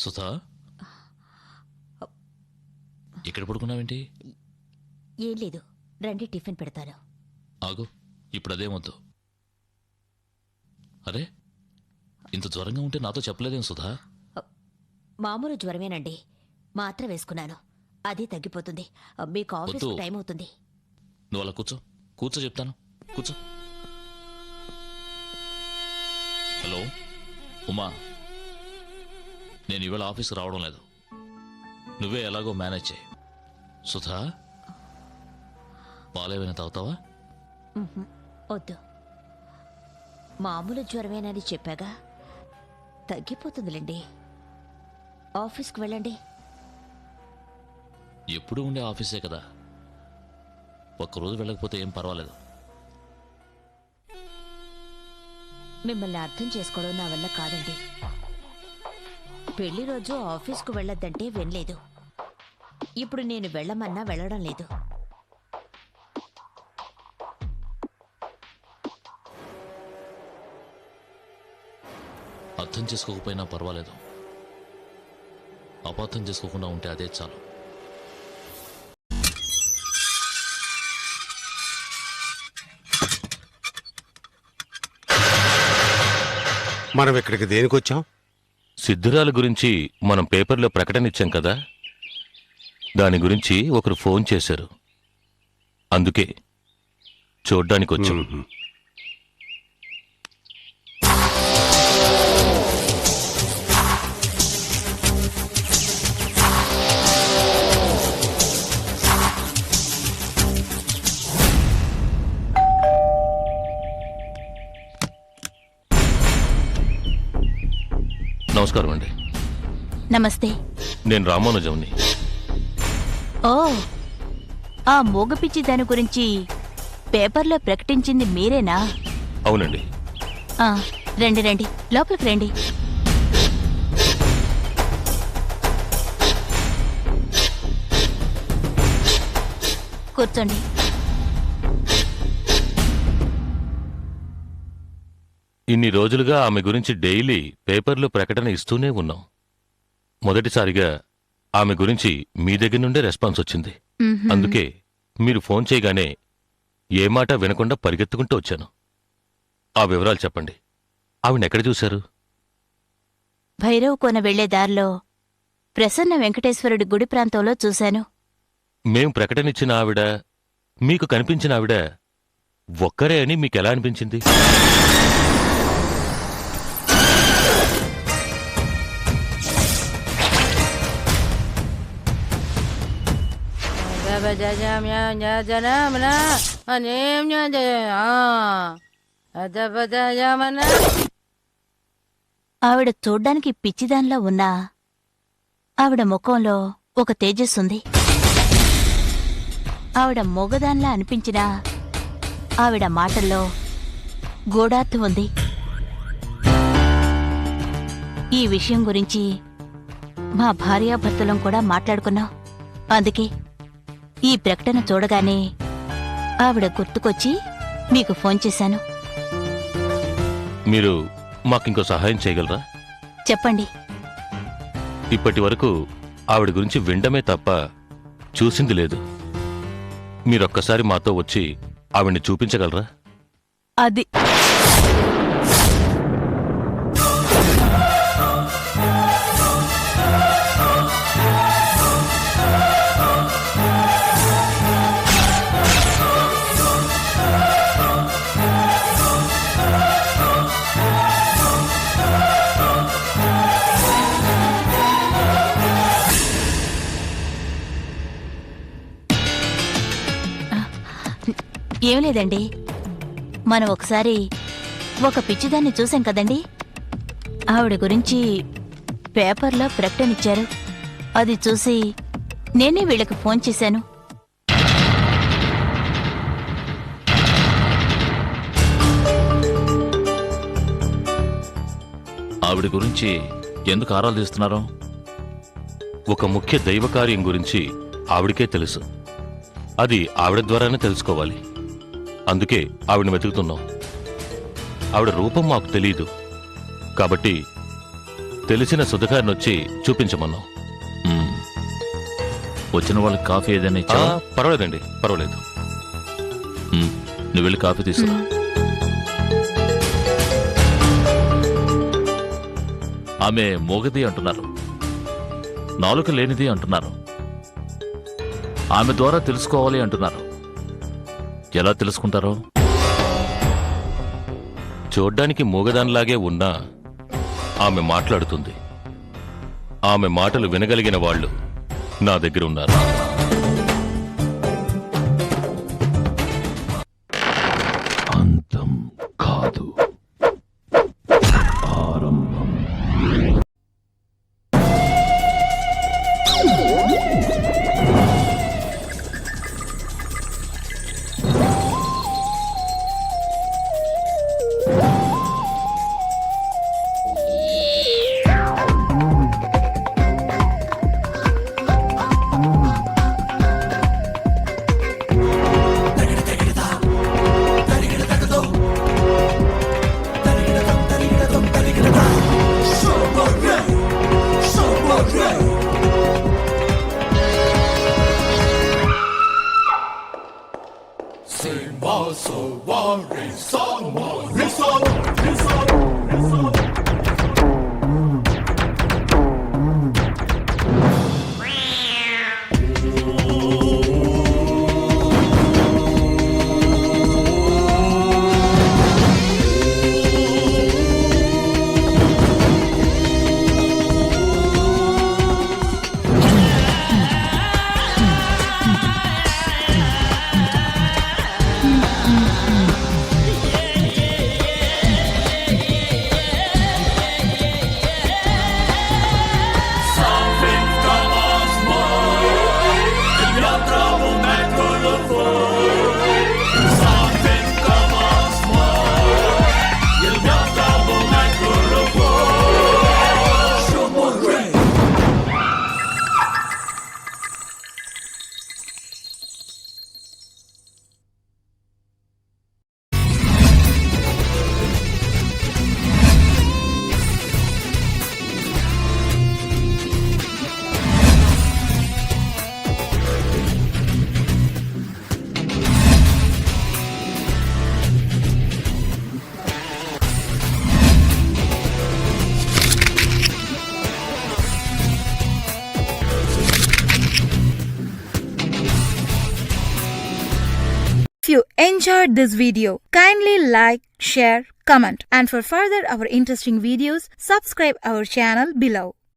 సుధా, ఇక్కడ పడుకున్నావేంటి? ఏం లేదు, రండి టిఫిన్ పెడతాను. ఆగు, ఇప్పుడు అదేమొద్దు. అరే, ఇంత జ్వరంగా ఉంటే నాతో చెప్పలేదేం సుధా? మామూలు జ్వరమేనండి, మాత్ర వేసుకున్నాను, అది తగ్గిపోతుంది. మీకు ఆఫీస్ వద్దు. టైం అవుతుంది. నువ్వు అలా కూర్చో, కూర్చో చెప్తాను, కూర్చో. హలో ఉమా, నేను ఇవాళ ఆఫీస్కి రావడం లేదు. నువ్వే ఎలాగో మేనేజ్ చేయి. సుధా, పాలేమైనా తాగుతావా? వద్దు, మామూలు జ్వరమేనని చెప్పాగా, తగ్గిపోతుందిలేండి. ఆఫీస్కి వెళ్ళండి. ఎప్పుడు ఉండే ఆఫీసే కదా, ఒక్కరోజు వెళ్ళకపోతే ఏం పర్వాలేదు. మిమ్మల్ని అర్థం చేసుకోవడం నా వల్ల కాదండి. పెళ్లి రోజు ఆఫీస్కు వెళ్ళొద్దంటే వినలేదు. ఇప్పుడు నేను వెళ్ళమన్నా వెళ్ళడం లేదు. అర్థం చేసుకోకపోయినా పర్వాలేదు, అపార్థం చేసుకోకుండా ఉంటే అదే చాలు. మనం ఇక్కడికి దేనికి వచ్చాం? సిద్ధురాల గురించి మనం పేపర్లో ప్రకటన ఇచ్చాం కదా, దాని గురించి ఒకరు ఫోన్ చేశారు. అందుకే చూడ్డానికి వచ్చాం. నమస్కారం అండి. నమస్తే. నేను రామానుజంని. ఓ, ఆ మూగపిచ్చి దాని గురించి పేపర్లో ప్రకటించింది మీరేనా? అవునండి. రండి రండి, లోపలికి రండి. కూర్చోండి. ఇన్ని రోజులుగా ఆమె గురించి డైలీ పేపర్లో ప్రకటన ఇస్తూనే ఉన్నాం. మొదటిసారిగా ఆమె గురించి మీ దగ్గర నుండే రెస్పాన్స్ వచ్చింది. అందుకే మీరు ఫోన్ చేయగానే ఏ మాట వినకుండా పరిగెత్తుకుంటూ వచ్చాను. ఆ వివరాలు చెప్పండి. ఆవిడెక్కడ చూశారు? భైరవ్ కోన వెళ్లే దారిలో ప్రసన్న వెంకటేశ్వరుడి గుడి ప్రాంతంలో చూశాను. మేం ప్రకటనిచ్చిన ఆవిడ, మీకు కనిపించిన ఆవిడ ఒక్కరే అని మీకెలా అనిపించింది? ఆవిడ చూడ్డానికి పిచ్చిదాన్లా ఉన్నా ఆవిడ ముఖంలో ఒక తేజస్సుంది. ఆవిడ మొగదాన్లా అనిపించినా ఆవిడ మాటల్లో గూఢార్థం ఉంది. ఈ విషయం గురించి మా భార్యాభర్తలం కూడా మాట్లాడుకున్నాం. అందుకే ఈ ప్రకటన చూడగానే ఆవిడ గుర్తుకొచ్చి మీకు ఫోన్ చేశాను. మీరు మాకింకో సహాయం చేయగలరా? చెప్పండి. ఇప్పటి వరకు ఆవిడ గురించి వినడమే తప్ప చూసింది లేదు. మీరొక్కసారి మాతో వచ్చి ఆవిడ్ని చూపించగలరా? అది ఏం లేదండి, మనం ఒకసారి ఒక పిచ్చిదాన్ని చూసాం కదండి. ఆవిడ గురించి పేపర్లో ప్రకటనిచ్చారు. అది చూసి నేనే వీళ్ళకి ఫోన్ చేశాను. ఆవిడ గురించి ఎందుకు ఆరాలు తీస్తున్నారు? ఒక ముఖ్య దైవకార్యం గురించి ఆవిడకే తెలుసు. అది ఆవిడ ద్వారానే తెలుసుకోవాలి. అందుకే ఆవిడని వెతుకుతున్నాం. ఆవిడ రూపం మాకు తెలీదు కాబట్టి తెలిసిన సుధగారినొచ్చి చూపించమన్నాం. మ్మ్. వచ్చిన వాళ్ళకి కాఫీ ఏదైనా ఆ, ఇచ్చావా? పర్వాలేదండి, పర్వాలేదు. మ్మ్. నువ్వు వెళ్ళి కాఫీ తీసుకురా. ఆమె మోగది అంటున్నారు, నాలుక లేనిది అంటున్నారు, ఆమె ద్వారా తెలుసుకోవాలి అంటున్నారు. ఎలా తెలుసుకుంటారో? చూడ్డానికి మూగదానిలాగే ఉన్నా ఆమె మాట్లాడుతుంది. ఆమె మాటలు వినగలిగిన వాళ్ళు నా దగ్గర ఉన్నారు. అంతం కాదు, ఆరంభం. If you enjoyed this video, kindly like, share, comment, and for further our interesting videos, subscribe our channel below.